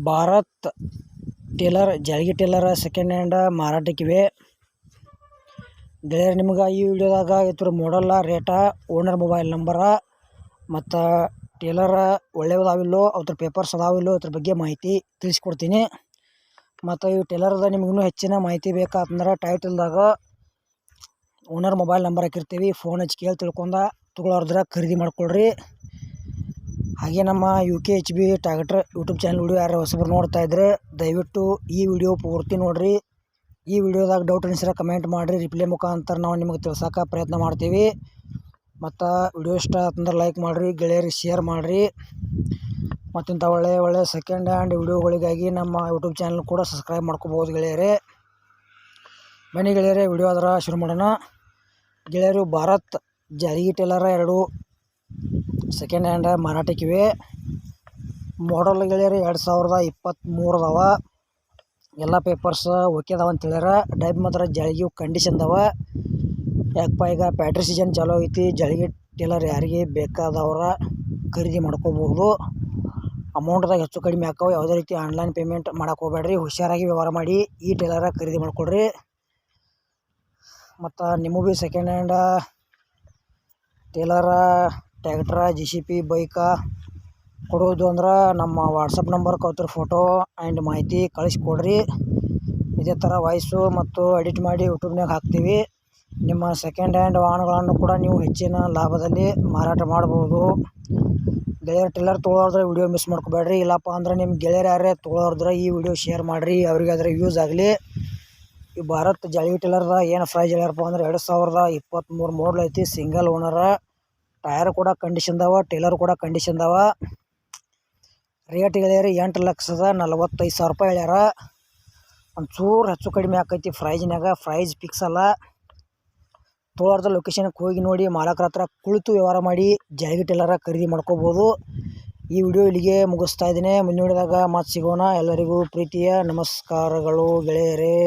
Bharat tailor ಜಾಳ್ಗಿ tailor second hand ಮಾರಾಟಕ್ಕಿವೆ ಗೆಳೆಯರು. ನಿಮ್ಗೆ ಈ ವಿಡಿಯೋದಾಗ ಇದ್ರ ಮಾಡಲ್ಲ, ರೇಟ, ಓನರ್ ಮೊಬೈಲ್ ನಂಬರ ಮತ್ತು ಟೇಲರ್ ಒಳ್ಳೆಯದಾವಿಲ್ಲೋ, ಅದ್ರ ಪೇಪರ್ಸ್ ಅದಾವಿಲ್ಲೋ ಅದ್ರ ಬಗ್ಗೆ ಮಾಹಿತಿ ತಿಳಿಸ್ಕೊಡ್ತೀನಿ. ಮತ್ತು ಈ ಟೇಲರ್ದ ನಿಮ್ಗೆ ಇನ್ನೂ ಹೆಚ್ಚಿನ ಮಾಹಿತಿ ಬೇಕಾತಂದ್ರೆ ಟೈಟಲ್ದಾಗ ಓನರ್ ಮೊಬೈಲ್ ನಂಬರ್ ಹಾಕಿರ್ತೀವಿ. ಫೋನ್ ಹಚ್ಚಿ ಕೇಳಿ ತಿಳ್ಕೊಂಡ ತೊಗೊಳೋರ್ದ್ರ ಖರೀದಿ ಮಾಡ್ಕೊಳ್ರಿ. ಹಾಗೆ ನಮ್ಮ UKHB tractor YouTube channel video ಯಾರು ಹೊಸಬರು ನೋಡ್ತಾ ಇದ್ರೆ ದಯವಿಟ್ಟು ಈ ವಿಡಿಯೋ ಪೂರ್ತಿ ನೋಡಿರಿ. ಈ ವಿಡಿಯೋದಾಗ ಡೌಟ್ ಅನಿಸಿದ್ರೆ ಕಮೆಂಟ್ ಮಾಡಿರಿ, ರಿಪ್ಲೈ ಮುಖಾಂತರ ನಾವು ನಿಮಗೆ ತಿಳ್ಸೋಕೆ ಪ್ರಯತ್ನ ಮಾಡ್ತೀವಿ. ಮತ್ತು ವಿಡಿಯೋ ಇಷ್ಟ ಆತಂದ್ರೆ ಲೈಕ್ ಮಾಡಿರಿ, ಗೆಳೆಯರಿಗೆ ಶೇರ್ ಮಾಡಿರಿ. ಮತ್ತು ಇಂಥ ಒಳ್ಳೆ ಸೆಕೆಂಡ್ ಹ್ಯಾಂಡ್ ವಿಡಿಯೋಗಳಿಗಾಗಿ ನಮ್ಮ ಯೂಟ್ಯೂಬ್ ಚಾನಲ್ ಕೂಡ ಸಬ್ಸ್ಕ್ರೈಬ್ ಮಾಡ್ಕೋಬೋದು ಗೆಳೆಯರೇ. ಬನ್ನಿ ಗೆಳೆಯರೇ, ವಿಡಿಯೋ ಅದರ ಶುರು ಮಾಡೋಣ. ಗೆಳೆಯರು, ಭಾರತ್ ಜಾಳ್ಗಿ ಟೇಲರ್ 2 ಸೆಕೆಂಡ್ ಹ್ಯಾಂಡ್ ಮಾರಾಟಕ್ಕಿವೆ. ಮಾಡಲ್ ಗೆಳೆಯರು 2023 ಅದಾವ. ಎಲ್ಲ ಪೇಪರ್ಸ್ ಓಕೆ ಅದಾವ ಅಂತ ಹೇಳ್ಯಾರ. ಡೈಬ್ ಮಾತ್ರ ಜಾಳ್ಗಿ ಕಂಡೀಷನ್ ಅದಾವ. ಯಾಕಪ್ಪ, ಈಗ ಪ್ಯಾಟ್ರಿ ಸೀಸನ್ ಚಾಲೂ ಐತಿ. ಜಾಳ್ಗಿ ಟೇಲರ್ ಯಾರಿಗೆ ಬೇಕಾದವ್ರ ಖರೀದಿ ಮಾಡ್ಕೋಬೋದು. ಅಮೌಂಟ್ದಾಗ ಹೆಚ್ಚು ಕಡಿಮೆ ಹಾಕವು. ಯಾವುದೇ ರೀತಿ ಆನ್ಲೈನ್ ಪೇಮೆಂಟ್ ಮಾಡೋಕೆ ಹೋಗ್ಬೇಡ್ರಿ. ಹುಷಾರಾಗಿ ವ್ಯವಹಾರ ಮಾಡಿ ಈ ಟೇಲರ ಖರೀದಿ ಮಾಡ್ಕೊಳ್ರಿ. ಮತ್ತು ನಿಮಗೂ ಭೀ ಸೆಕೆಂಡ್ ಹ್ಯಾಂಡ್ ಟೇಲರ, ಟ್ರ್ಯಾಕ್ಟರ, JCB ಬೈಕ ಕೊಡೋದು ಅಂದ್ರೆ ನಮ್ಮ ವಾಟ್ಸಪ್ ನಂಬರ್ಗೆ ಅವ್ರ ಫೋಟೋ ಆ್ಯಂಡ್ ಮಾಹಿತಿ ಕಳಿಸ್ಕೊಡ್ರಿ. ಇದೇ ಥರ ವಾಯ್ಸು ಮತ್ತು ಎಡಿಟ್ ಮಾಡಿ ಯೂಟ್ಯೂಬ್ನಾಗ ಹಾಕ್ತೀವಿ. ನಿಮ್ಮ ಸೆಕೆಂಡ್ ಹ್ಯಾಂಡ್ ವಾಹನಗಳನ್ನು ಕೂಡ ನೀವು ಹೆಚ್ಚಿನ ಲಾಭದಲ್ಲಿ ಮಾರಾಟ ಮಾಡ್ಬೋದು. ಗೆಳೆಯರು, ಟೇಲರ್ ತೊಗೊಳೋದ್ರೆ ವಿಡಿಯೋ ಮಿಸ್ ಮಾಡ್ಕೋಬೇಡ್ರಿ. ಇಲ್ಲಪ್ಪ ಅಂದ್ರೆ ನಿಮ್ಮ ಗೆಳೆಯರು ಯಾರೇ ತೊಗೊಳೋದ್ರೆ ಈ ವಿಡಿಯೋ ಶೇರ್ ಮಾಡಿರಿ, ಅವ್ರಿಗಾದ್ರೆ ಯೂಸ್ ಆಗಲಿ. ಈ ಭಾರತ್ ಜಾಳ್ಗಿ ಟೇಲರ್ದ ಏನು ಪ್ರೈಸ್ ಹೇಳ್ಯಾರಪ್ಪ ಅಂದ್ರೆ 2023 ಮಾಡಲ್ ಐತಿ. ಸಿಂಗಲ್ ಓನರ. ಟಯರ್ ಕೂಡ ಕಂಡೀಷನ್ ಅದಾವ, ಟೇಲರ್ ಕೂಡ ಕಂಡೀಷನ್ ಅದಾವ. ರೇಟ್ ಗೆಳೆಯರು 8,45,000 ರೂಪಾಯಿ ಹೇಳ್ಯಾರ. ಒಂಚೂರು ಹೆಚ್ಚು ಕಡಿಮೆ ಆಕೈತಿ ಪ್ರೈಜ್ನಾಗ. ಪ್ರೈಸ್ ಫಿಕ್ಸ್ ಅಲ್ಲ. ತೊಗೊಳೋರ್ದ ಲೊಕೇಶನ್ಗೆ ಹೋಗಿ ನೋಡಿ, ಮಾಲಕರ ಹತ್ರ ಕುಳಿತು ವ್ಯವಹಾರ ಮಾಡಿ ಜಾಳ್ಗಿ ಟೇಲರ ಖರೀದಿ ಮಾಡ್ಕೋಬೋದು. ಈ ವಿಡಿಯೋ ಇಲ್ಲಿಗೆ ಮುಗಿಸ್ತಾ ಇದ್ದೀನಿ. ಮುಂದಿನ ವಿಡಿಯೋದಾಗ ಮತ್ತೆ ಸಿಗೋಣ. ಎಲ್ಲರಿಗೂ ಪ್ರೀತಿಯ ನಮಸ್ಕಾರಗಳು ಗೆಳೆಯರೇ.